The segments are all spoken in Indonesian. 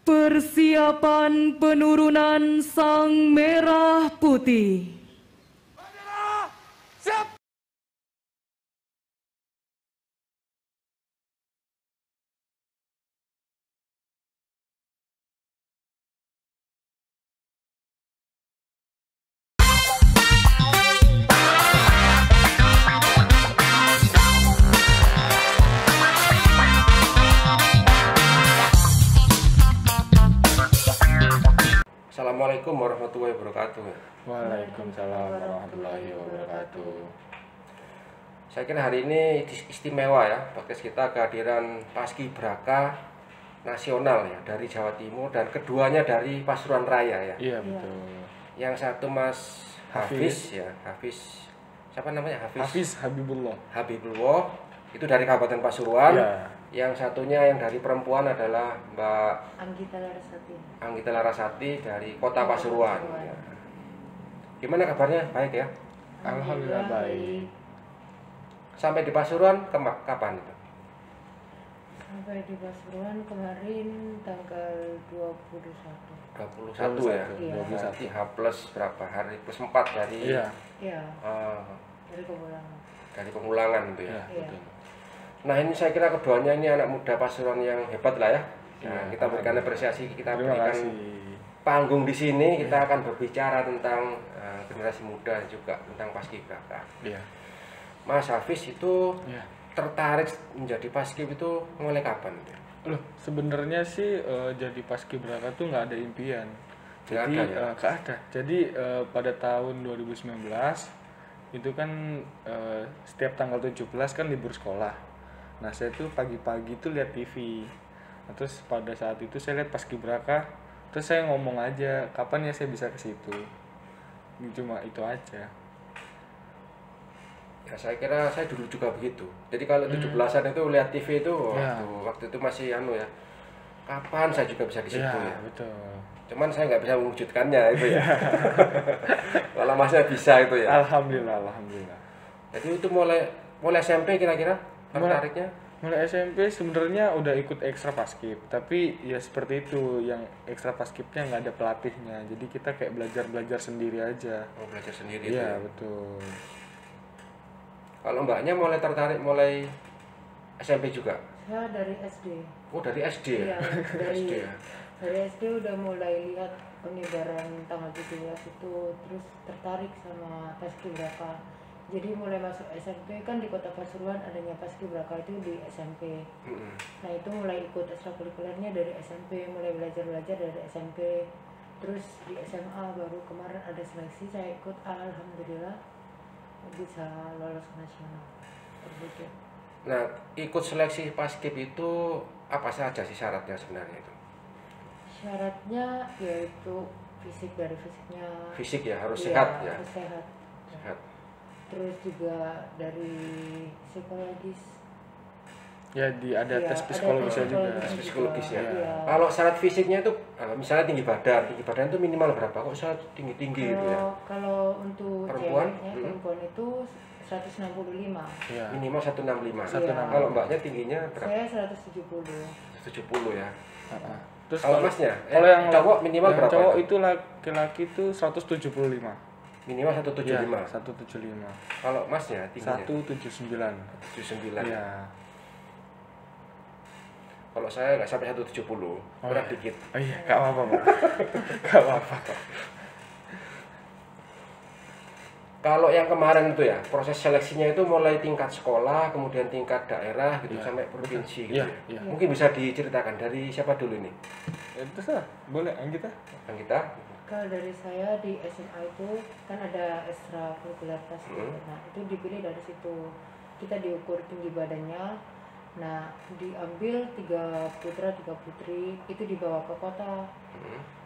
Persiapan penurunan Sang Merah Putih. Siap! Assalamualaikum warahmatullahi wabarakatuh. Waalaikumsalam warahmatullahi wabarakatuh. Saya kira hari ini istimewa ya, podcast kita kehadiran Paskibraka nasional ya dari Jawa Timur dan keduanya dari Pasuruan Raya ya. Iya betul. Yang satu Mas Hafiz ya, Hafiz siapa namanya? Hafiz Habibullah. Habibullah itu dari Kabupaten Pasuruan. Iya. Yang satunya yang dari perempuan adalah Mbak Anggita Larasati dari Kota Pasuruan. Ya. Gimana kabarnya? Baik ya? Alhamdulillah baik. Sampai di Pasuruan kapan itu? Sampai di Pasuruan kemarin tanggal 21 ya? Iya. 21 H plus berapa hari? Plus 4 dari Iya. Iya, dari pemulangan. dari pemulangan itu ya? Iya, betul. Nah ini saya kira keduanya ini anak muda Pasuruan yang hebat lah ya. Nah, Iya, kita berikan apresiasi, kita Terima berikan kasih. panggung di sini. Kita akan berbicara tentang generasi muda dan juga tentang Paskibraka. Iya. Mas Hafiz itu Iya. tertarik menjadi Paskib itu mulai kapan? Loh, sebenarnya sih jadi Paskibraka tuh nggak ada impian. Jadi Nggak ada, ya? nggak ada. Jadi pada tahun 2019 itu kan setiap tanggal 17 kan libur sekolah. Nah, saya tuh pagi-pagi tuh lihat TV. Nah, terus pada saat itu saya lihat Paskibraka, terus saya ngomong aja, kapan ya saya bisa ke situ. Cuma itu aja. Ya saya kira saya dulu juga begitu. Jadi kalau 17-an itu lihat TV itu Ya. waktu itu masih ya. Kapan saya juga bisa di situ ya. Betul. Cuman saya nggak bisa mewujudkannya itu ya. Kalau masnya bisa itu ya. Alhamdulillah. Jadi itu mulai SMP kira-kira tertariknya? Mulai SMP sebenarnya udah ikut ekstra paskib, tapi ya seperti itu, yang ekstra paskibnya nggak ada pelatihnya, jadi kita kayak belajar sendiri aja. Oh, belajar sendiri. Iya, itu ya. betul. Kalau mbaknya mulai tertarik mulai SMP juga? Saya dari SD. Oh dari SD ya? Iya, dari SD ya? dari SD udah mulai lihat pengibaran tanggal 17 itu, terus tertarik sama Paskibraka. Jadi mulai masuk SMP kan di Kota Pasuruan adanya Paskibraka itu di SMP. Nah itu mulai ikut ekstrakurikulernya dari SMP, mulai belajar dari SMP. Terus di SMA baru kemarin ada seleksi, saya ikut, alhamdulillah bisa lolos ke nasional. Terwujud. Nah ikut seleksi Paskib itu apa saja sih syaratnya sebenarnya itu? Syaratnya yaitu fisik, dari fisiknya. Fisik ya, harus Iya, sehat ya? harus sehat. Sehat. Terus juga dari psikologis. Ya ada Iya, tes ada psikologisnya tes juga. Tes psikologis ya. Iya. Kalau syarat fisiknya itu misalnya tinggi badan itu minimal berapa? Kok saya tinggi-tinggi gitu ya? Kalau untuk Perempuan? ceweknya, perempuan itu 165. Iya. Minimal 165. 165. Kalau mbaknya tingginya berapa? Saya 170. 170 ya. Heeh. Terus Kalau masnya? kalau yang cowok minimal yang berapa? cowok itu laki-laki itu 175. Minimal 175. Ya, 175. Kalau masnya tingginya? 179. 79. Iya. Kalau saya nggak sampai 170, kurang iya. dikit. Oh iya, nggak apa-apa, Pak. Nggak apa-apa. Kalau yang kemarin itu ya, proses seleksinya itu mulai tingkat sekolah, kemudian tingkat daerah gitu, Iya. sampai provinsi gitu Iya, ya. iya. Mungkin bisa diceritakan dari siapa dulu ini? Itu sah, boleh kita? Yang kita? Kalau dari saya di SMA itu kan ada ekstrakurikuler Paskib. Nah itu dipilih dari situ. Kita diukur tinggi badannya. Nah diambil 3 putra 3 putri, itu dibawa ke kota.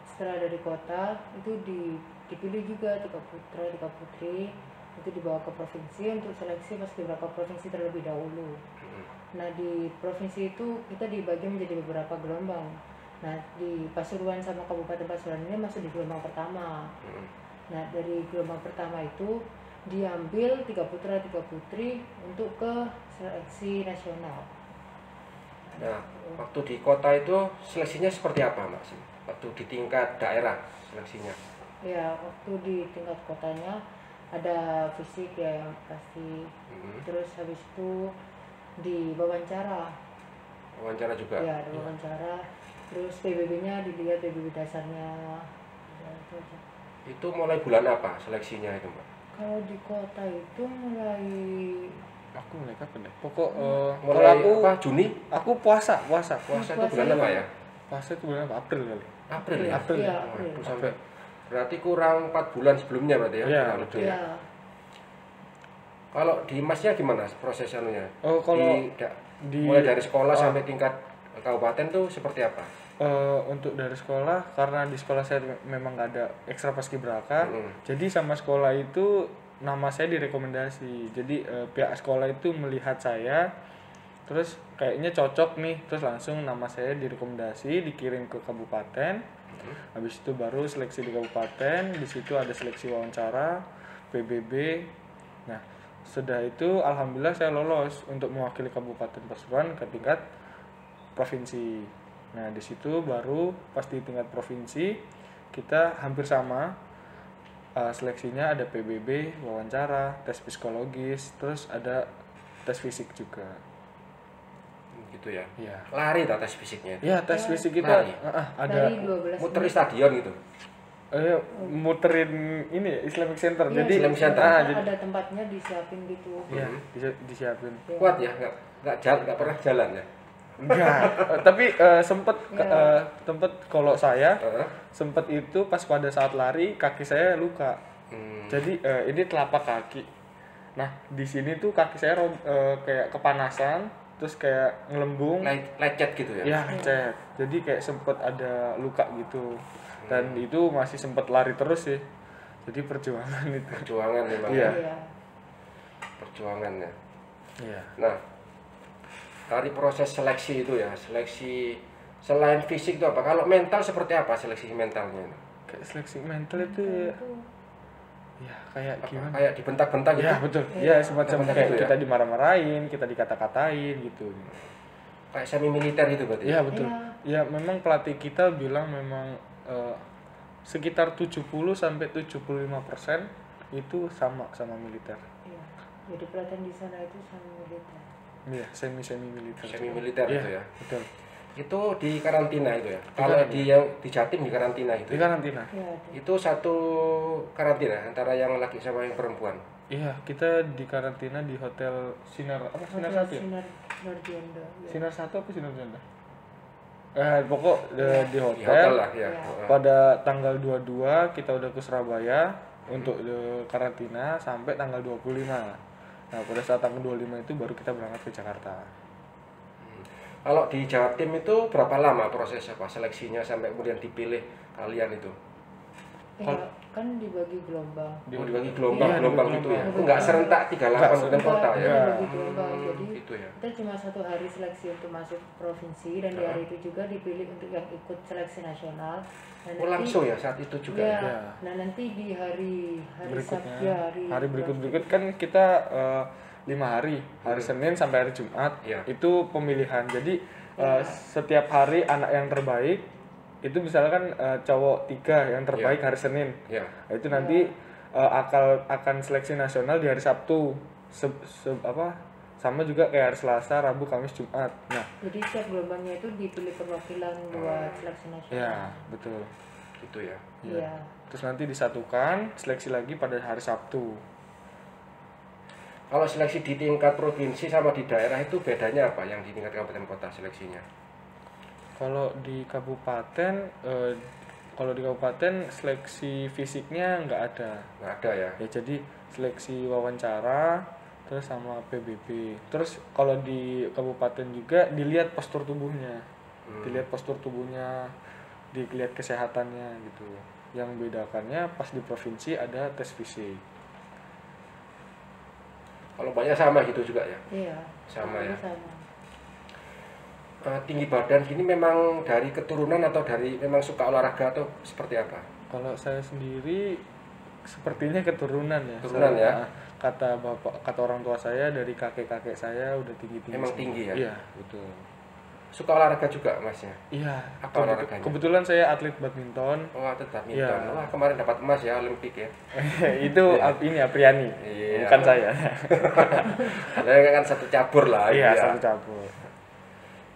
Setelah dari kota itu dipilih juga 3 putra 3 putri, itu dibawa ke provinsi untuk seleksi Paskibraka provinsi terlebih dahulu. Nah di provinsi itu kita dibagi menjadi beberapa gelombang. Nah di Pasuruan sama Kabupaten Pasuruan ini masuk di gelombang pertama. Nah dari gelombang pertama itu diambil 3 putra 3 putri untuk ke seleksi nasional. Nah, Nah, waktu di kota itu seleksinya seperti apa, Mbak? Waktu di tingkat daerah seleksinya. Ya, waktu di tingkat kotanya ada fisik ya yang pasti. Terus habis itu di wawancara. Wawancara juga. Ya, ada wawancara. Terus PBB-nya dilihat, PBB dasarnya. Ya, itu aja. Itu mulai bulan apa seleksinya itu, Mbak? Kalau di kota itu mulai Aku mulai kapan deh? Pokok Mulai kalau aku apa? Juni? aku puasa. Puasa itu Puasa bulan apa ya? Puasa itu bulan apa? April kali. April ya? April. Iya, Waduh, April. sampai berarti kurang 4 bulan sebelumnya berarti ya? Iya, kurang lebih ya. Ya, Kalau di Masnya gimana proses anunya? Oh, kalau mulai dari sekolah sampai tingkat kabupaten tuh seperti apa? untuk dari sekolah, karena di sekolah saya memang nggak ada ekstra paskibraka, jadi sama sekolah itu nama saya direkomendasi. Jadi pihak sekolah itu melihat saya, terus kayaknya cocok nih, terus langsung nama saya direkomendasi, dikirim ke kabupaten. Habis itu baru seleksi di kabupaten, di situ ada seleksi wawancara, PBB. Nah, sudah itu alhamdulillah saya lolos untuk mewakili Kabupaten Pasuruan ke tingkat provinsi. Nah, di situ baru pas di tingkat provinsi kita hampir sama. Seleksinya ada PBB, wawancara, tes psikologis, terus ada tes fisik juga. Gitu ya. Iya. Lari tak tes fisiknya itu. Ya, tes fisik kita Lari. ada dari 12 Muter di stadion gitu. muterin ini ya, Islamic Center. Iya, Jadi Islamic Center. jadi ada tempatnya disiapin gitu. ya disiapin. Kuat ya, nggak pernah jalan ya. Enggak, tapi sempet kalau saya sempet itu pas pada saat lari kaki saya luka. Jadi ini telapak kaki. Nah, di sini tuh kaki saya kayak kepanasan, terus kayak ngelembung. Lecet gitu ya. Ya, lecet. Jadi kayak sempet ada luka gitu. Dan itu masih sempet lari terus sih. Jadi perjuangan itu. Perjuangan memang. Iya. Iya. Perjuangan ya. Iya. Nah, dari proses seleksi itu ya, seleksi selain fisik itu apa? Kalau mental seperti apa seleksi mentalnya? Kayak seleksi mental itu ya kayak gimana? Kayak dibentak-bentak gitu? Ya betul, ya semacam Bentak kayak gitu ya? kita dimarah-marahin, kita dikata-katain gitu. Kayak semi militer gitu berarti? Iya betul. Ya memang pelatih kita bilang memang sekitar 70-75% itu sama militer. Iya. Jadi pelatihan di sana itu sama militer. Iya, semi militer. Semi militer Iya, itu ya. betul. Itu di karantina itu ya. Di Kalau karantina. di yang di Jatim di karantina itu. Di karantina. Iya, ada. Itu satu karantina antara yang laki sama yang perempuan. Iya, kita di karantina di hotel Sinar Sinar Hotel satu ya? Sinar Juanda. Ya. Sinar satu apa Sinar Janda? Pokok di Di hotel. hotel lah ya. Iya. Pada tanggal 22 kita udah ke Surabaya untuk karantina sampai tanggal 25. Nah, pada saat tanggal 25 itu baru kita berangkat ke Jakarta. Kalau di Jatim itu berapa lama proses seleksinya sampai kemudian dipilih kalian itu? Ya, kan dibagi gelombang. Dibagi Iya, gelombang dibagi gitu ya. gelombang. Enggak serentak 38 kabupaten kota ya. Iya. Dibagi gelombang. Jadi Gitu ya. kita cuma 1 hari seleksi untuk masuk provinsi dan di hari itu juga dipilih untuk yang ikut seleksi nasional. Dan Oh langsung ya saat itu juga Ya, ya. Ya. nah nanti di hari Berikutnya, Sabtu, ya, hari berikut kan kita 5 hari, hari Senin sampai hari Jumat. Iya. Itu pemilihan. Jadi setiap hari anak yang terbaik itu misalkan cowok 3 yang terbaik hari Senin. Ya. Nah, itu nanti akan seleksi nasional di hari Sabtu. Sama juga kayak hari Selasa, Rabu, Kamis, Jumat. Nah, Jadi setiap gelombangnya itu dipilih perwakilan buat seleksi nasional. ya betul. Gitu ya. Iya. Terus nanti disatukan seleksi lagi pada hari Sabtu. Kalau seleksi di tingkat provinsi sama di daerah itu bedanya apa yang di tingkat kabupaten kota seleksinya? Kalau di kabupaten seleksi fisiknya nggak ada. Nggak ada ya. Ya jadi seleksi wawancara terus sama PBB. Terus kalau di kabupaten juga dilihat postur tubuhnya. Dilihat postur tubuhnya, dilihat kesehatannya gitu. Yang bedakannya pas di provinsi ada tes fisik. Kalau banyak sama gitu juga ya. Iya. Sama ya. Sama. Tinggi badan gini memang dari keturunan atau dari memang suka olahraga atau seperti apa? Kalau saya sendiri sepertinya keturunan ya. Keturunan ya. Kata orang tua saya dari kakek-kakek saya udah tinggi-tinggi. Emang semua. tinggi ya? Iya, betul. suka olahraga juga masnya? Iya, Apa olahraganya? kebetulan saya atlet badminton. Oh, atlet badminton. Iya. Wah, kemarin dapat emas ya Olimpik ya. Itu ini Apriani, Iya. bukan saya. Saya kan satu cabur lah. Iya, ya. satu cabur.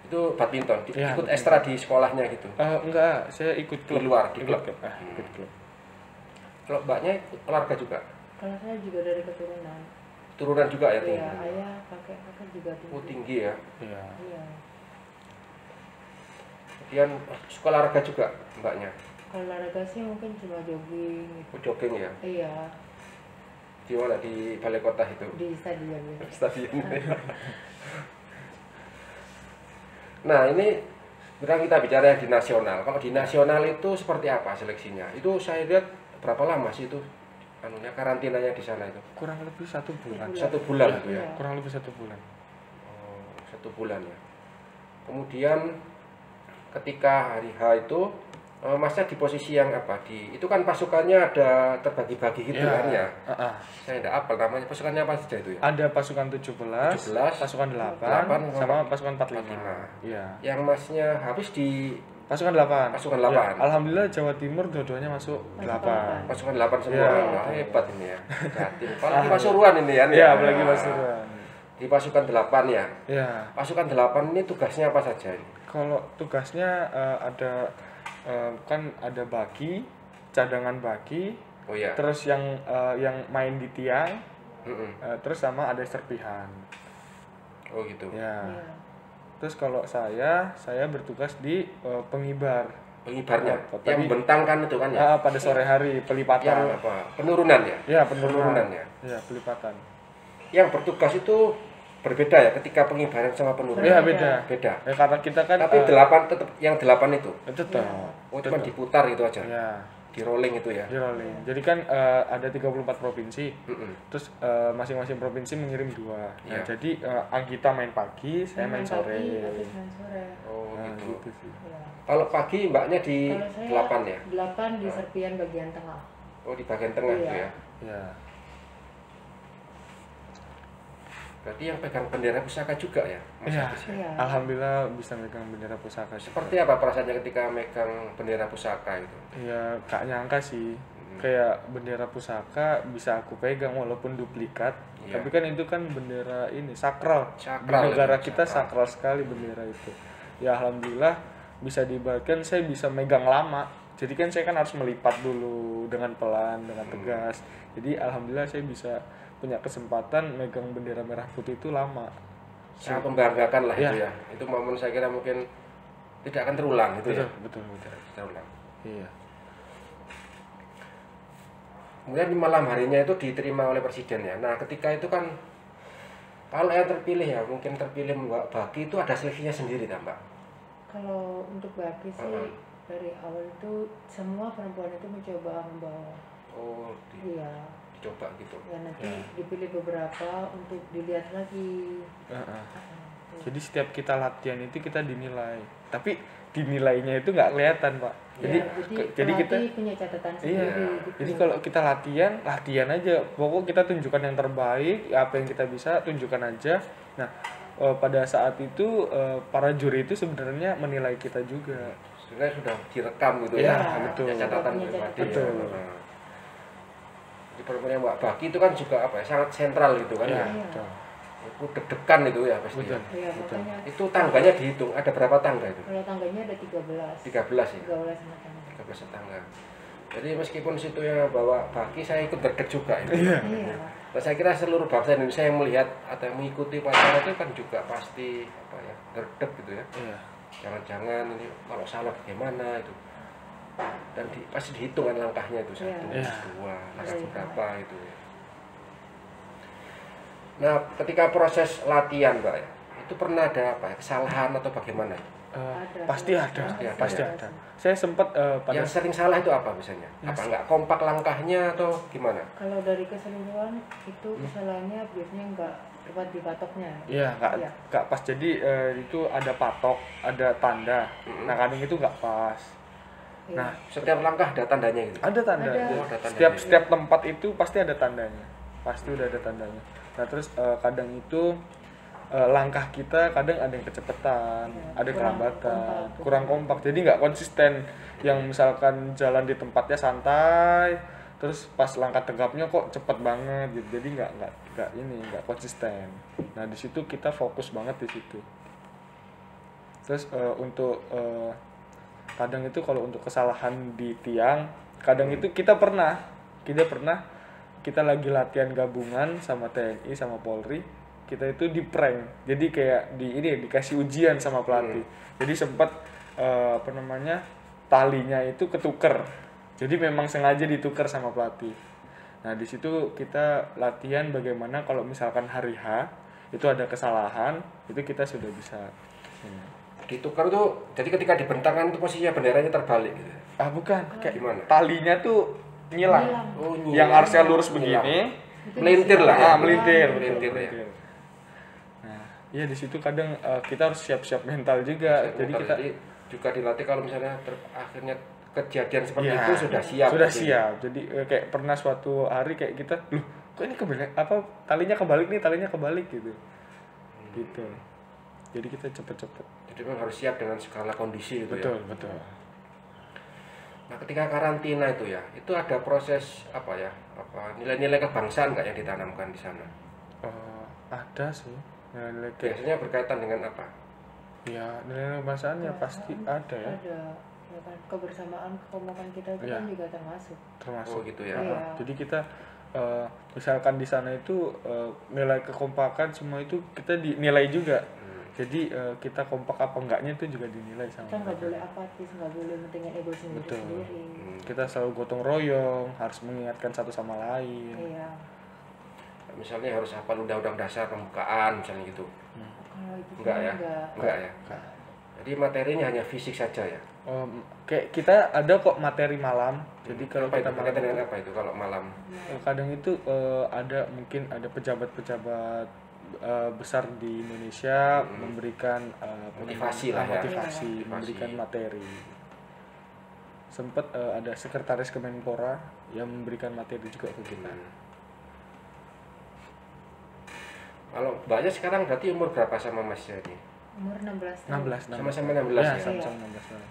Itu badminton. Iya, Ikut badminton. ekstra di sekolahnya gitu. Enggak, saya ikut Di klub. luar, di klub. Ikut klub. Kalau mbaknya ikut olahraga juga? Kalau saya juga dari keturunan. Turunan juga ya Iya, tinggi? ayah, kakek juga tinggi. Oh, tinggi ya. Iya. Iya. Kemudian suka olahraga juga mbaknya? Kalau olahraga sih mungkin cuma jogging gitu. Oh, jogging ya? Iya, Di mana? Di balai kota itu? di stadion gitu. Stadion. Nah, ini sekarang kita bicara yang di nasional. Kalau di nasional itu seperti apa seleksinya? Itu saya lihat berapa lama sih itu karantinanya di sana itu? Kurang lebih 1 bulan. 1 bulan itu ya? Iya. Kurang lebih 1 bulan. Oh, 1 bulan ya. Kemudian ketika hari H itu masnya di posisi yang apa? Itu kan pasukannya ada terbagi-bagi gitu kan ya? Saya enggak apal namanya, pasukannya apa saja itu ya? Ada pasukan 17, 17, pasukan 8, 8, sama pasukan 45. 45. Iya. Yang masnya habis di Pasukan 8. Pasukan 8. Ya, alhamdulillah Jawa Timur dua-duanya masuk 8. pasukan 8 semua. Iya. Wah, hebat ini ya. Jatim. Apalagi Pasuruan ini kan Iya, ya. apalagi Pasuruan. Di pasukan 8 ya. Iya. Pasukan 8 ini tugasnya apa saja ini? Kalau tugasnya ada kan ada baki, cadangan baki, Oh ya. terus yang main di tiang, Mm-mm. terus sama ada serpihan. Oh gitu. Ya. Iya. Terus kalau saya bertugas di pengibar. Pengibarnya Oh, yang tadi- membentangkan itu kan ya. Pada sore hari Yang pelipatan. apa? Penurunan ya. Ya, penurunan. ya. Ya, pelipatan. Yang bertugas itu berbeda ya ketika pengibaran sama penurunan. Iya, beda. Beda. Ya, karena kita kan Tapi 8 tetap yang 8 itu. tetap. Oh, cuma diputar gitu aja. Ya, Di rolling itu ya. di rolling. Jadi kan ada 34 provinsi. Mm-mm. Terus masing-masing provinsi mengirim 2. Nah, Iya. jadi Anggita main pagi, saya main sore. pagi, habis main sore. Oh Nah, gitu. gitu sih. Iya. Kalau pagi mbaknya di Kalau saya 8 ya. 8 di serpian bagian tengah. Oh di bagian tengah Iya. itu ya. Ya. Berarti yang pegang bendera pusaka juga ya, Mas Iya. Agus ya? Iya. Alhamdulillah bisa megang bendera pusaka. Seperti apa perasaannya ketika megang bendera pusaka itu? Ya, gak nyangka sih. Kayak bendera pusaka bisa aku pegang walaupun duplikat. Iya. Tapi kan itu kan bendera ini sakral. Sakral Di negara itu, kita sakral. sakral sekali bendera itu. Ya alhamdulillah bisa diibaratkan saya bisa megang lama. Jadi kan saya kan harus melipat dulu dengan pelan, dengan tegas. Jadi alhamdulillah saya bisa punya kesempatan megang bendera merah putih itu lama. Sangat membanggakan lah Iya. itu ya. Itu momen saya kira mungkin tidak akan terulang itu ya. Betul, betul. Terulang. Iya. Kemudian di malam harinya itu diterima oleh presiden ya. Nah ketika itu kan kalau yang terpilih ya, mungkin terpilih Mbak Baki itu ada seleksinya sendiri kan Mbak? Kalau untuk baki sih dari awal itu semua perempuan itu mencoba membawa. Oh Iya. dicoba gitu. Ya nanti Ya. dipilih beberapa untuk dilihat lagi. Heeh. Jadi setiap kita latihan itu kita dinilai. Tapi dinilainya itu nggak kelihatan, Pak. Jadi Ya, jadi kita pelatih punya catatan iya. sendiri. gitu. Jadi kalau kita latihan aja. Pokok kita tunjukkan yang terbaik, apa yang kita bisa tunjukkan aja. Nah, pada saat itu para juri itu sebenarnya menilai kita juga. Sebenarnya sudah direkam gitu Iya, ya. betul. Punya catatan Punya pribadi. Betul. Ya. Nah. Di perempuan yang Mbak Baki itu kan juga apa ya, sangat sentral gitu kan Iya, ya. betul. Itu deg-degan itu ya pasti. Betul. Ya. Iya, makanya Itu tangganya dihitung, ada berapa tangga itu? kalau tangganya ada 13. 13 ya? 13 sama tangga. 13 tangga. Jadi meskipun situ yang bawa Baki, saya ikut deg juga itu. Iya. Iya. Nah, saya kira seluruh bangsa Indonesia yang melihat atau yang mengikuti upacara itu kan juga pasti apa ya, deg gitu ya. Iya. Jangan-jangan ini kalau salah bagaimana itu. Dan pasti dihitung kan langkahnya itu, 1, Iya. 2, langkah Iya. berapa itu. Nah, ketika proses latihan, Mbak ya, itu pernah ada apa ya, kesalahan atau bagaimana? Ada. Pasti ada, Pasti pasti ada. ada. Saya sempat pada Yang sering salah itu apa misalnya? Yang Apa nggak kompak langkahnya atau gimana? Kalau dari keseluruhan itu kesalahannya biasanya nggak tepat di patoknya. iya Iya. nggak pas. Jadi itu ada patok, ada tanda. Nah kadang itu nggak pas. Iya. Nah Setiap langkah ada tandanya gitu. ada tanda. Ada. Jadi Oh, ada tandanya. setiap tempat itu pasti ada tandanya. Pasti udah ada tandanya. Nah terus kadang itu langkah kita kadang ada yang kecepatan, ada kurang kelambatan, kompak. kurang kompak, jadi nggak konsisten. Yang misalkan jalan di tempatnya santai, terus pas langkah tegapnya kok cepet banget gitu, jadi nggak konsisten. Nah di situ kita fokus banget di situ. Terus untuk kadang itu kalau untuk kesalahan di tiang, kadang itu kita pernah kita lagi latihan gabungan sama TNI sama Polri, kita itu di prank, jadi kayak dikasih ujian sama pelatih. Jadi sempat talinya itu ketuker, jadi memang sengaja ditukar sama pelatih. Nah di situ kita latihan bagaimana kalau misalkan hari H itu ada kesalahan, itu kita sudah bisa Ditukar tuh, jadi ketika dibentangkan itu posisinya benderanya terbalik gitu. bukan, kayak Gimana? talinya tuh nyilang. Oh, Yang nyilang. harusnya lurus Nyilang. begini, Melintir lah ya. melintir, Melintir ya. Nah, iya di situ kadang kita harus siap-siap mental juga. Jadi kita juga dilatih kalau misalnya akhirnya kejadian seperti ya, itu sudah siap. Sudah gitu. siap. Jadi kayak pernah suatu hari kayak kita, loh, kok ini kebalik talinya kebalik gitu. Gitu. Jadi kita cepet-cepet. Jadi memang harus siap dengan segala kondisi gitu ya. Betul. Nah, ketika karantina itu ya, itu ada proses nilai-nilai kebangsaan nggak yang ditanamkan di sana? Ada sih. Nilai Biasanya berkaitan dengan apa? ya nilai kebangsaan ya pasti ada ya. Ada ya kan, kebersamaan kekompakan kita itu Iya. kan juga termasuk. Termasuk. Oh gitu ya. Iya. Jadi kita misalkan di sana itu nilai kekompakan semua itu kita dinilai juga. Jadi kita kompak apa enggaknya itu juga dinilai sama Kita nggak mereka. boleh apatis, nggak boleh mentingin ego sendiri Betul. sendiri. Kita selalu gotong royong, harus mengingatkan satu sama lain. Iya. Misalnya harus hafal undang-undang dasar pembukaan misalnya gitu. Kalau itu Enggak sih ya? Enggak ya. Enggak. Jadi materinya hanya fisik saja ya. Kayak kita ada kok materi malam. Jadi kalau Apa kita itu berkaitan malam dengan apa itu kalau malam? kadang itu mungkin ada pejabat-pejabat besar di Indonesia memberikan Motivasi lah ya. motivasi, Motivasi. memberikan materi. Sempat ada sekretaris Kemenpora yang memberikan materi juga ke kita. Kalau mbaknya sekarang berarti umur berapa sama masnya ini? Umur 16 tahun. 16. Sama-sama 16 Ya, ya? sama-sama 16 tahun.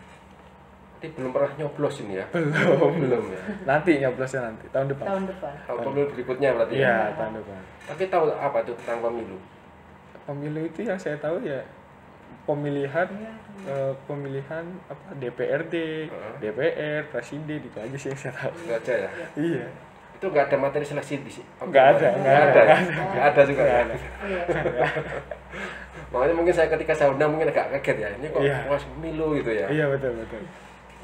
Berarti belum pernah nyoblos ini ya? Belum. ya. Nanti nyoblosnya nanti tahun depan. Tahun depan. Kalau pemilu berikutnya berarti ya? Iya, tahun depan. Tapi tahu apa itu tentang pemilu? Pemilu itu yang saya tahu ya pemilihan Iya. pemilihan DPRD, DPR, presiden, itu aja sih yang saya tahu. Itu aja ya? Iya. Itu nggak ada materi seleksi di sini? Nggak ada, nggak ada. ya? Nggak ada juga ya? Iya. Makanya mungkin saya ketika saya undang mungkin agak kaget ya, ini kok Iya. puas pemilu gitu ya? Iya betul.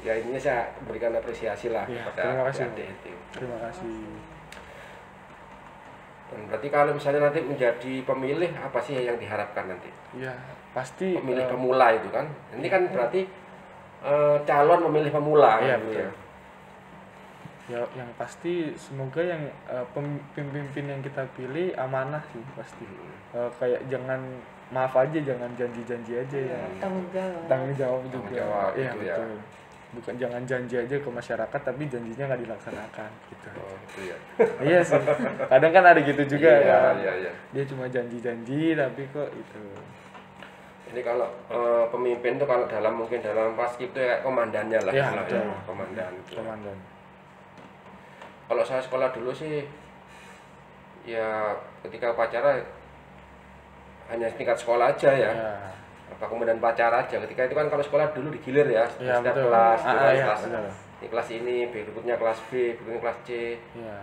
Ya intinya saya berikan apresiasi lah Iya, kepada terima kasih. adik itu. Terima kasih. Dan berarti kalau misalnya nanti menjadi pemilih, apa sih yang diharapkan nanti? Iya, pasti Pemilih pemula itu kan? Ini kan berarti calon pemilih pemula Iya, gitu betul. ya. ya yang pasti semoga yang pemimpin yang kita pilih amanah sih pasti. Kayak jangan maaf aja, jangan janji-janji aja ya. Tanggung jawab. Tanggung jawab juga. Tanggung jawab Iya, gitu ya. betul. Bukan jangan janji aja ke masyarakat tapi janjinya nggak dilaksanakan gitu. Oh, gitu ya. Iya sih. Kadang kan ada gitu juga kan. Iya. Dia cuma janji-janji tapi kok itu. Ini kalau pemimpin tuh kalau mungkin dalam paskib itu kayak komandannya lah, Iya, kalau betul. ya, komandan. Gitu. Komandan. Kalau saya sekolah dulu sih, ya ketika upacara hanya tingkat sekolah aja ya. Ya. Apa kemudian upacara aja. Ketika itu kan kalau sekolah dulu digilir ya, Iya, setiap betul. kelas, Iya, kelas, betul. ini kelas ini, berikutnya kelas B, berikutnya kelas C. Iya.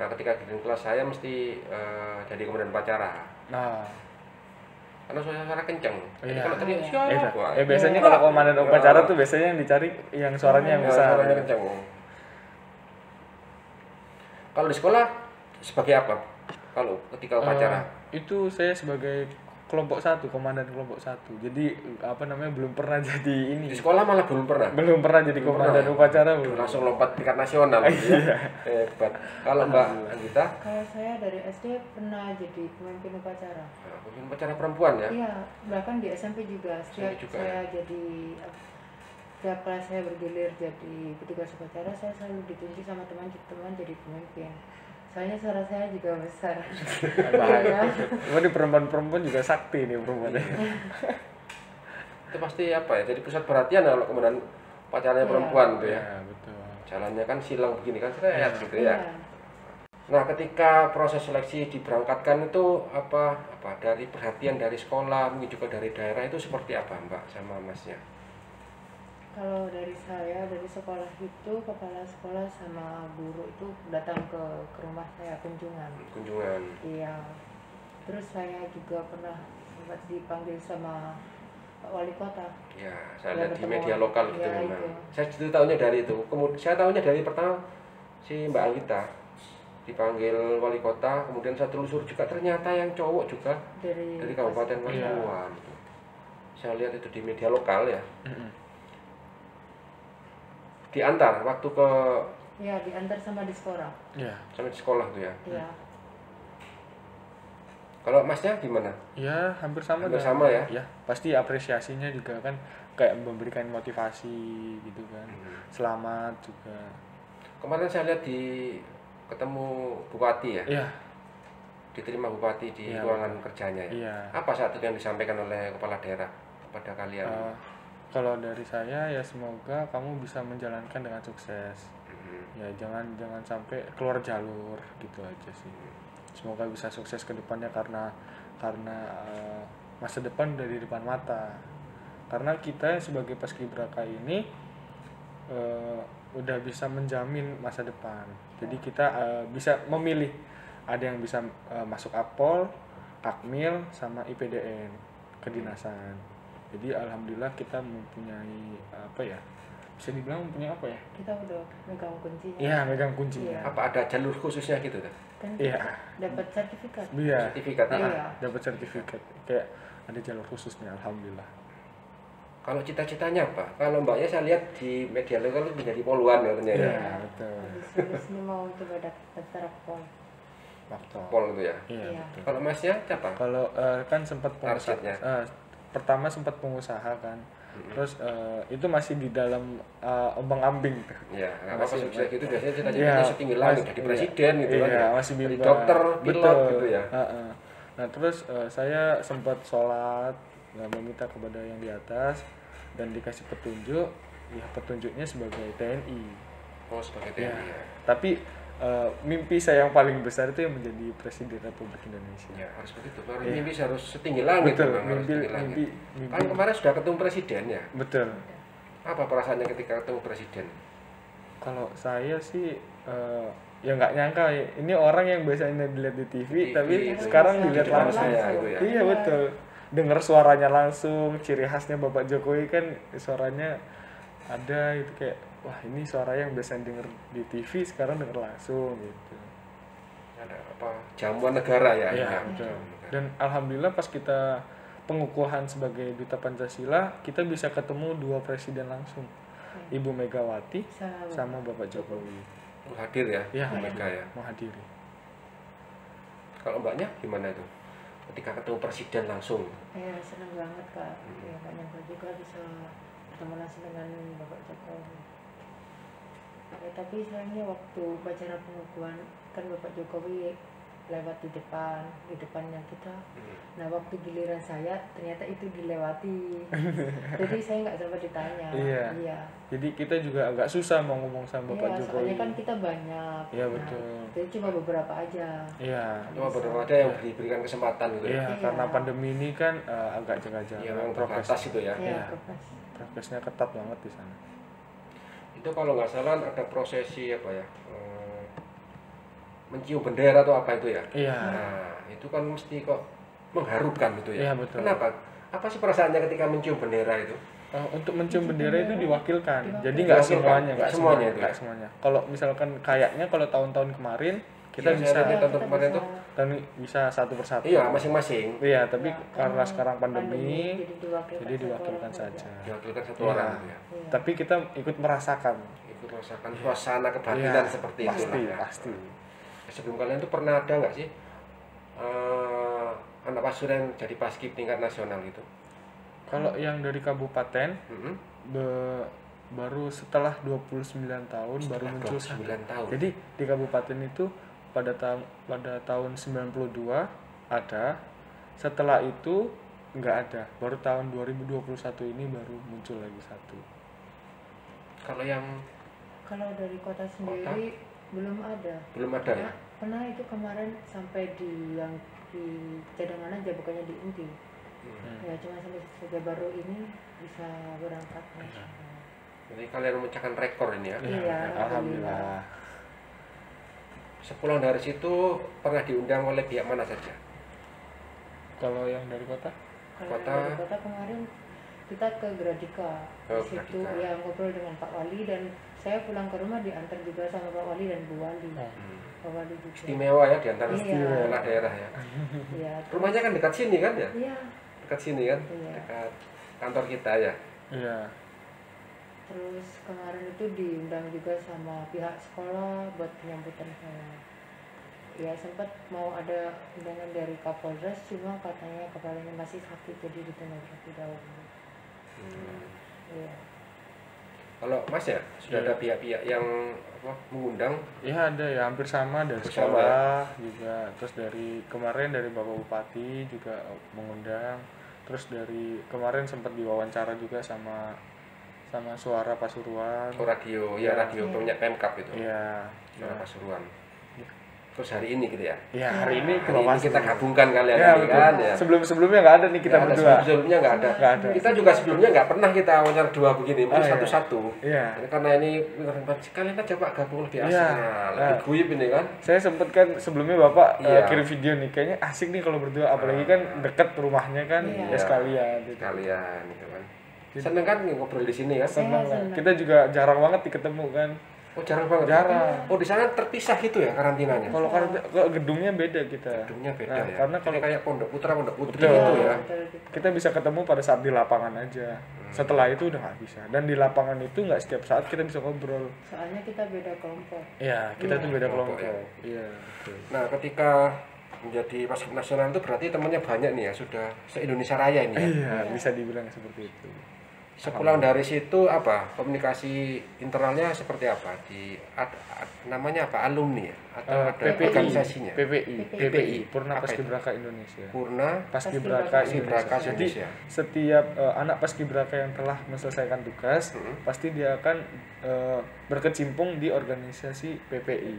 Nah, ketika di kelas saya mesti jadi komandan upacara. Nah, Karena suara kenceng. Jadi Iya. kalau tadi Iya, siapa? Wah, biasanya kalau komandan upacara tuh biasanya yang dicari yang suaranya yang ya, besar. suaranya kenceng. Kalau di sekolah sebagai apa? Kalau ketika upacara? Itu saya sebagai kelompok 1, komandan kelompok 1. Jadi belum pernah jadi ini. Di sekolah malah belum pernah. Belum pernah jadi Belum komandan pernah. upacara Udah belum. langsung lompat tingkat nasional gitu ya. Hebat. Kalau Mbak Anggita, Kalau saya dari SD pernah jadi pemimpin upacara. pemimpin upacara perempuan ya. Iya, bahkan di SMP juga. Setiap SMP juga, saya jadi setiap kelas saya bergilir jadi petugas upacara, saya selalu ditunjuk sama teman-teman jadi pemimpin. Soalnya suara saya juga besar. Bahaya. Cuma di perempuan-perempuan juga sakti nih perempuannya. Itu pasti apa ya? Jadi pusat perhatian kalau kemudian pacarnya Iya. perempuan gitu ya. Iya, betul. Jalannya kan silang begini kan seret gitu ya. Iya. Nah, ketika proses seleksi diberangkatkan itu apa dari perhatian dari sekolah, mungkin juga dari daerah itu seperti apa, Mbak sama Masnya? Kalau dari saya, dari sekolah itu, kepala sekolah sama guru itu datang ke rumah saya kunjungan. Kunjungan. Iya. Terus saya juga pernah sempat dipanggil sama Pak Wali Kota. Ya, saya Ya, lihat di ketemu. media lokal gitu Ya, memang. itu. Saya justru tahunya dari itu. Kemudian saya tahunya dari pertama si Mbak Anggita dipanggil wali kota, kemudian saya telusur juga ternyata yang cowok juga dari Kabupaten Pasuruan. Saya lihat itu di media lokal ya. Diantar waktu ke Ya, diantar sama di sekolah. Iya. sampai di sekolah tuh ya. Iya. Kalau Masnya gimana? Ya, hampir sama. Hampir dah. sama ya? Ya, pasti apresiasinya juga kan kayak memberikan motivasi gitu kan. Selamat juga. Kemarin saya lihat ketemu Bupati ya. Iya. Diterima Bupati di Iya, ruangan kerjanya ya. Iya. Apa saat itu yang disampaikan oleh kepala daerah kepada kalian? Kalau dari saya ya semoga kamu bisa menjalankan dengan sukses. Ya jangan sampai keluar jalur gitu aja sih. Semoga bisa sukses ke depannya karena masa depan udah di depan mata. Karena kita sebagai paskibraka ini udah bisa menjamin masa depan. Jadi kita bisa memilih, ada yang bisa masuk Akpol, Akmil sama IPDN kedinasan. Jadi alhamdulillah kita mempunyai apa ya? Bisa dibilang mempunyai apa ya? Kita udah megang kuncinya. Iya, megang kuncinya. Iya. Apa ada jalur khususnya gitu tuh? Kan Iya. dapat sertifikat. Iya. Sertifikat. Iya. Dapat sertifikat. Kayak ada jalur khususnya alhamdulillah. Kalau cita-citanya apa? Kalau Mbaknya saya lihat di media lokal itu menjadi poluan katanya ya. Iya, betul. Habis ini mau coba daftar Akpol. Waktu. Pol itu ya. Iya, Iya. betul. Kalau Masnya apa? Kalau kan sempat pengusaha. Targetnya? Pertama sempat pengusaha kan. Terus itu masih di dalam ombang-ambing tuh. Ya, apa Masih- sukses gitu biasanya cita-citanya Iya, setinggi langit, jadi iya. presiden gitu kan. Iya, ya. masih Jadi bimbang. dokter, pilot Betul. gitu ya. Nah, terus saya sempat sholat, meminta kepada yang di atas dan dikasih petunjuk. Ya, petunjuknya sebagai TNI. Oh, sebagai Ya. TNI ya. Tapi mimpi saya yang paling besar itu yang menjadi Presiden Republik Indonesia. Ya, harus begitu. Kalau Iya. mimpi harus setinggi langit. Betul, memang, harus mimpi, setinggi langit. mimpi. Kan kemarin sudah ketemu presiden ya. Betul. Apa perasaannya ketika ketemu presiden? Kalau saya sih ya nggak nyangka ya. Ini orang yang biasanya dilihat di TV, tapi itu sekarang bisa dilihat di depan langsung. saya gitu ya. Iya betul. Dengar suaranya langsung, ciri khasnya Bapak Jokowi kan suaranya ada itu kayak wah ini suara yang biasanya denger di TV sekarang denger langsung gitu. Ada apa? Jamuan negara ya. Iya, ya. betul. Jamuan negara. Dan alhamdulillah pas kita pengukuhan sebagai duta Pancasila, kita bisa ketemu dua presiden langsung. Ibu Megawati sama Bapak Jokowi. Hadir ya, Iya, Bu Mega ya. menghadiri. Kalau Mbaknya gimana itu? Ketika ketemu presiden langsung. Ya, senang banget Kak. Ya, gak nyangka juga bisa bertemu langsung dengan Bapak Jokowi. Ya, tapi sayangnya waktu upacara pengukuhan kan Bapak Jokowi lewat di depannya kita. Nah, waktu giliran saya ternyata itu dilewati. Jadi saya nggak sempat ditanya. Iya. Jadi kita juga agak susah mau ngomong sama Bapak Iya, Jokowi. soalnya kan kita banyak. Iya, Nah, betul. jadi cuma beberapa aja. Iya. Cuma beberapa ada yang diberikan kesempatan gitu ya. Iya, Iya. karena pandemi ini kan agak jaga-jaga. Iya, memang terbatas itu ya. Iya, Iya. profes. Prokesnya ketat banget di sana. Itu kalau nggak salah ada prosesi apa ya? Mencium bendera atau apa itu ya? Iya. Nah, itu kan mesti kok mengharukan gitu ya. Iya, betul. Kenapa? Apa sih perasaannya ketika mencium bendera itu? Untuk mencium bendera itu diwakilkan. Jadi Diwakilkan. nggak semuanya, Nggak semuanya itu ya? nggak semuanya. Kalau misalkan kayaknya kalau tahun-tahun kemarin kita Iya, bisa saya lihat tahun kita kemarin bisa tuh. kami bisa satu persatu. Iya, masing-masing. Iya, tapi Ya, karena sekarang pandemi, jadi diwakilkan satu orang saja. Diwakilkan satu Iya. orang gitu ya. Iya. Tapi kita ikut merasakan. Ikut merasakan suasana kebatinan Iya, seperti pasti, itu ya. pasti. Sebelum kalian tuh pernah ada nggak sih anak pasuruan yang jadi paskib tingkat nasional gitu? Kalau yang dari kabupaten Mm-hmm. baru setelah 29 tahun baru muncul 29 tahun. Jadi di kabupaten itu pada tahun 92 ada, setelah itu nggak ada, baru tahun 2021 ini baru muncul lagi satu. Kalau yang Kalau dari kota sendiri belum ada. belum ada ya? Pernah itu kemarin sampai di yang di cadangan aja, bukannya di inti. Ya cuma sampai baru ini bisa berangkat nasional. Jadi kalian memecahkan rekor ini ya? Iya, Alhamdulillah. Sepulang dari situ pernah diundang oleh pihak mana saja? Kalau yang dari kota? Kalau Kota? dari kota kemarin kita ke Gradika. Oh, Di situ Gradika. ya ngobrol dengan Pak Wali, dan saya pulang ke rumah diantar juga sama Pak Wali dan Bu Wali. Pak Wali juga. Istimewa ya di antara Iya. kepala daerah ya. Iya. Rumahnya kan dekat sini kan ya? Iya. Dekat sini kan? Iya. Dekat kantor kita ya. Iya. Terus kemarin itu diundang juga sama pihak sekolah buat penyambutan saya. Ya sempat mau ada undangan dari Kapolres, cuma katanya kepalanya masih sakit jadi ditunda terlebih dahulu. Iya. Kalau Mas ya sudah Iya. ada pihak-pihak yang mengundang. Ya ada ya, hampir sama dari Hampir sekolah juga, terus dari kemarin dari Bapak Bupati juga mengundang, terus dari kemarin sempat diwawancara juga sama Suara Pasuruan. Oh, radio, ya radio Iya. punya Pemkap itu. Iya. Suara Ya. Pasuruan. Terus hari ini gitu ya. Ya, hari ini ke Hari ini Bawaslu. kita gabungkan kalian Ya, ini betul. kan ya. Sebelum-sebelumnya nggak ada nih kita Nggak ada, berdua. sebelumnya nggak ada. Nggak ada. Kita juga sebelumnya nggak pernah kita wawancara dua begini, mungkin Oh, iya. satu-satu. Iya. Karena ini kalian aja Pak gabung lebih asik, Iya. nah, lebih guyup ini kan. Saya sempet kan sebelumnya Bapak Iya. kirim video nih, kayaknya asik nih kalau berdua, apalagi kan dekat rumahnya kan, Iya. ya sekalian. Gitu. Kalian gitu kan. Seneng kan ngobrol di sini kan? Senang lah. senang. Kita juga jarang banget ketemu kan. Oh jarang banget. Jarang. Oh di sana terpisah gitu ya karantinanya. Kalau gedungnya beda kita. Gedungnya beda Nah, ya. Karena Jadi kalau kayak pondok putra pondok putri Betul. gitu ya. Betul, gitu. kita bisa ketemu pada saat di lapangan aja. Setelah itu udah nggak bisa. Dan di lapangan itu nggak setiap saat kita bisa ngobrol. Soalnya kita beda kelompok. Iya, kita Iya. tuh beda Kelompok, kelompok. Iya. Betul. Nah ketika menjadi paskib nasional itu berarti temannya banyak nih ya, sudah se-Indonesia Raya ini ya. Iya, bisa dibilang seperti itu. Sepulang dari situ apa komunikasi internalnya seperti apa namanya apa alumni ya? Atau ada PPI, organisasinya? PPI, Purna Apa itu? Paskibraka Indonesia. Purna Paskibraka Paskibraka Indonesia. Jadi Indonesia. setiap anak paskibraka yang telah menyelesaikan tugas, pasti dia akan berkecimpung di organisasi PPI.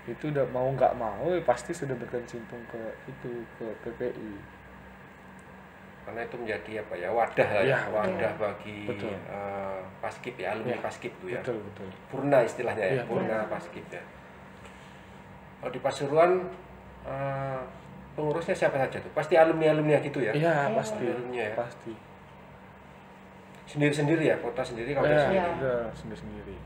Itu udah mau nggak mau pasti sudah berkecimpung ke PPI. Karena itu menjadi apa ya wadah lah ya, Ya, wadah bagi betul. paskib ya, alumni Ya, paskib itu ya. Betul, betul. Purna istilahnya ya, Iya, Purna paskib ya. Kalau di Pasuruan pengurusnya siapa saja tuh? Pasti alumni-alumni gitu ya? Iya, pasti. Alumninya ya. Pasti. Sendiri-sendiri ya, kota sendiri kalau Ya, sendiri. Iya. udah sendiri-sendiri.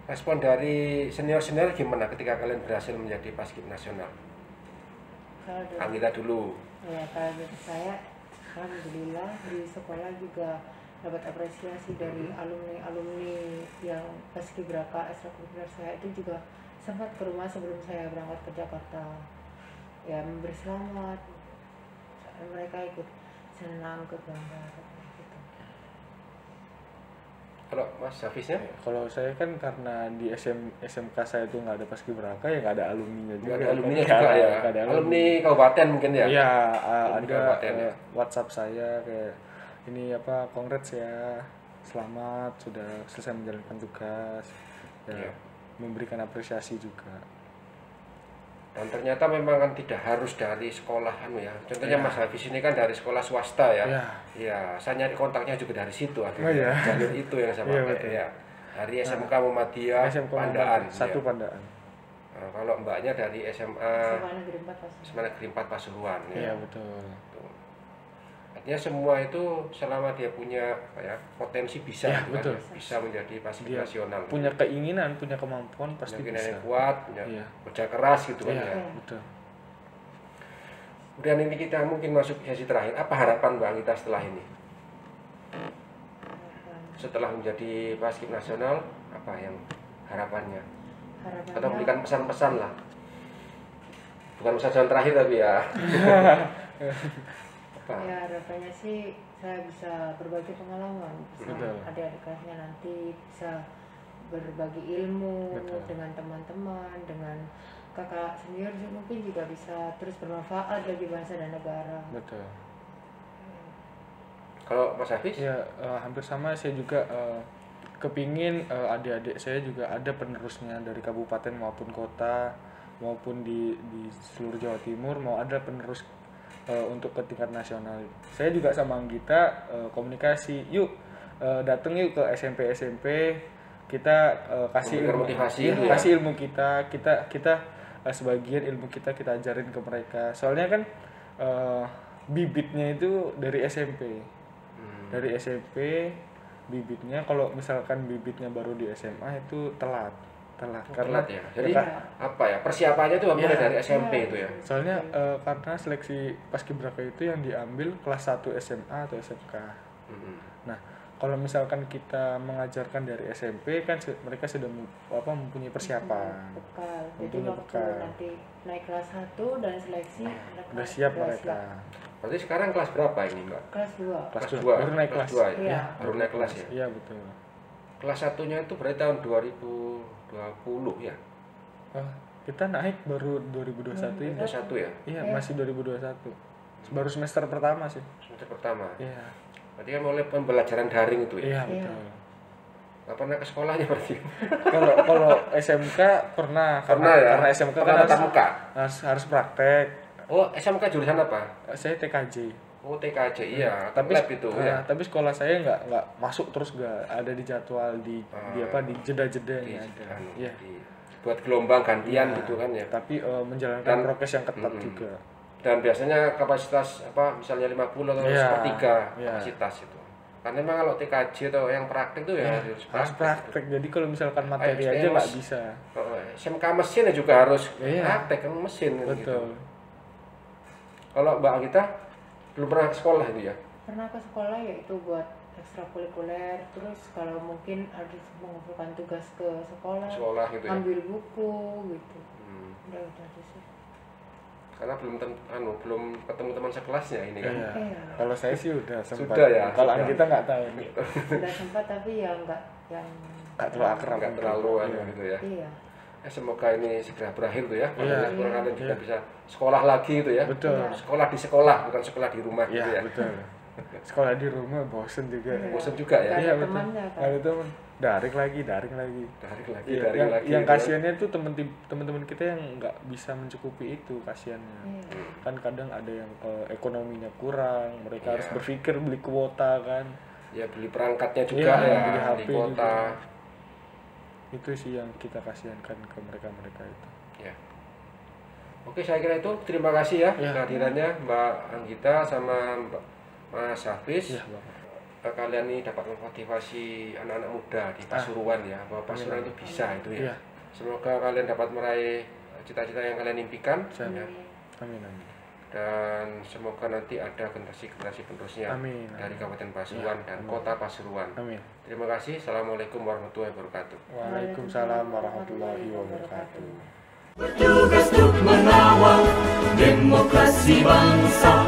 Respon dari senior-senior gimana ketika kalian berhasil menjadi paskib nasional? Kalau dari Anggita dulu. Ya, kalau dari saya, alhamdulillah di sekolah juga dapat apresiasi dari alumni-alumni yang paskibraka ekstrakurikuler saya itu juga sempat ke rumah sebelum saya berangkat ke Jakarta. Ya, memberi selamat. Mereka ikut senang, ikut bangga. Gitu. Kalau Mas Hafiznya? Kalau saya kan karena di SMK saya itu nggak ada paskibraka, ya nggak ada alumninya juga. Nggak ada alumninya Nggak juga ada- ya? nggak ada Alumni kabupaten mungkin ya? Iya, Alumni ada kabupaten ya? WhatsApp saya kayak ini apa, congrats ya, selamat sudah selesai menjalankan tugas, ya, Iya. memberikan apresiasi juga. Dan ternyata memang kan tidak harus dari sekolah ya. Contohnya Ya. Mas Hafiz ini kan dari sekolah swasta ya. Ya. Iya, saya nyari kontaknya juga dari situ Oh, akhirnya. iya. Jalur itu yang saya Iya, pakai betul. ya. Dari SMK Muhammadiyah SMK Pandaan. satu ya. Pandaan. Nah, kalau mbaknya dari SMA SMA Negeri 4 Pasuruan. SMA Negeri 4 Pasuruan Iya, ya. betul. Tuh. Artinya semua itu selama dia punya apa ya, potensi bisa Ya, gitu betul. kan, bisa menjadi paskib Dia nasional. punya keinginan, punya kemampuan Punya pasti keinginan bisa. yang kuat, punya Iya. kerja keras gitu kan Iya, ya. betul. Kemudian ini kita mungkin masuk sesi terakhir. Apa harapan Mbak Anggita setelah ini? Setelah menjadi paskib nasional, apa yang harapannya? Harapannya, Atau berikan pesan-pesan lah. Bukan pesan terakhir tapi ya. Apa? ya harapannya sih saya bisa berbagi pengalaman Betul. sama adik-adik kelasnya nanti, bisa berbagi ilmu Betul. dengan teman-teman, dengan kakak senior mungkin juga bisa terus bermanfaat bagi bangsa dan negara. Betul. Kalau Mas Hafiz? Ya, hampir sama. Saya juga kepingin adik-adik saya juga ada penerusnya dari kabupaten maupun kota maupun di seluruh Jawa Timur, mau ada penerus untuk ke tingkat nasional. Saya juga sama Anggita komunikasi, yuk datang yuk ke SMP kita kasih ilmu, motivasi iya, itu ya. kasih ilmu kita sebagian ilmu kita ajarin ke mereka. Soalnya kan bibitnya itu dari SMP. Dari SMP bibitnya, kalau misalkan bibitnya baru di SMA itu telat karena Telat ya. Jadi apa ya, persiapannya itu mulai dari SMP itu ya. soalnya karena seleksi paskibraka itu yang diambil kelas 1 SMA atau SMK. Nah, kalau misalkan kita mengajarkan dari SMP kan mereka sudah mempunyai persiapan. Bekal. Jadi Mempunyai waktu bekal. nanti naik kelas 1 dan seleksi Udah siap mereka. Berarti sekarang kelas berapa ini, Mbak? Kelas 2. Kelas Kelas 2 2. baru naik kelas. 2 ya? Iya. Baru naik kelas ya. Iya, betul. Kelas satunya itu berarti tahun 2020 ya. Kita naik baru 2021 ini. 21 ya. Iya, masih 2021. Baru semester pertama sih. Semester pertama. Iya. Berarti kan mulai pembelajaran daring itu ya. Iya, betul. Nggak pernah ke sekolahnya berarti. Kalau SMK pernah Pernah ya. karena SMK Pernah kan tatap muka. harus praktek. Oh, SMK jurusan apa? Saya TKJ. Oh, TKJ. Iya, Tapi lab itu ya. tapi sekolah saya nggak masuk terus, nggak ada di jadwal di di jeda-jedanya ada. Anu, Iya. buat gelombang gantian Iya. gitu kan ya. Tapi menjalankan Dan- prokes yang ketat juga. Dan biasanya kapasitas misalnya 50 atau Iya, 1/3 iya. kapasitas itu. Karena memang kalau TKJ atau yang praktek itu ya Harus praktek. Jadi kalau misalkan materi STM aja nggak bisa. SMK mesin ya juga harus Iya. praktek kan mesin kan gitu. Betul. Kalau Mbak Anggita belum pernah ke sekolah itu ya? Pernah ke sekolah yaitu buat ekstrakurikuler, terus kalau mungkin harus mengumpulkan tugas ke sekolah, Sekolah gitu ya. ambil buku gitu. Hmm. Udah itu sih. Karena belum ketemu teman sekelasnya ini kan. Iya. Iya. Kalau saya sih udah sempat. Sudah ya, Kalau sudah. Anggita nggak tahu nih. Sudah sempat tapi ya enggak yang Nggak terlalu akrab. Nggak terlalu Iya. gitu ya. Iya. Semoga ini segera berakhir tuh ya. Iya. Kalian juga Iya. bisa sekolah lagi gitu ya. Betul. Sekolah di sekolah bukan sekolah di rumah gitu Iya, ya. betul. Sekolah di rumah bosen juga. Iya. Bosan juga ya. Nggak ada Iya, betul. temannya kan. Ada teman. Daring lagi. Daring lagi, Iya, daring lagi. yang gitu ya. kasihannya tuh teman-teman kita yang nggak bisa mencukupi itu kasihannya. Iya. Kan kadang ada yang ekonominya kurang, mereka Iya. harus berpikir beli kuota kan. Ya beli perangkatnya juga Iya, ya, beli HP beli kuota. juga. Itu sih yang kita kasihankan ke mereka itu. Ya. Oke, saya kira itu. Terima kasih ya Ya. kehadirannya Mbak Anggita sama Mas Hafiz. Iya, Bang. Kalian ini dapat memotivasi anak-anak muda di Pasuruan ya, bahwa Pasuruan itu bisa itu ya. Iya. Semoga kalian dapat meraih cita-cita yang kalian impikan. Amin. Ya. Amin, amin. Dan semoga nanti ada generasi-generasi penerusnya Amin, amin. dari Kabupaten Pasuruan dan amin. Kota Pasuruan. Amin. Terima kasih. Assalamualaikum warahmatullahi wabarakatuh. Waalaikumsalam warahmatullahi wabarakatuh. Bertugas untuk mengawal demokrasi bangsa.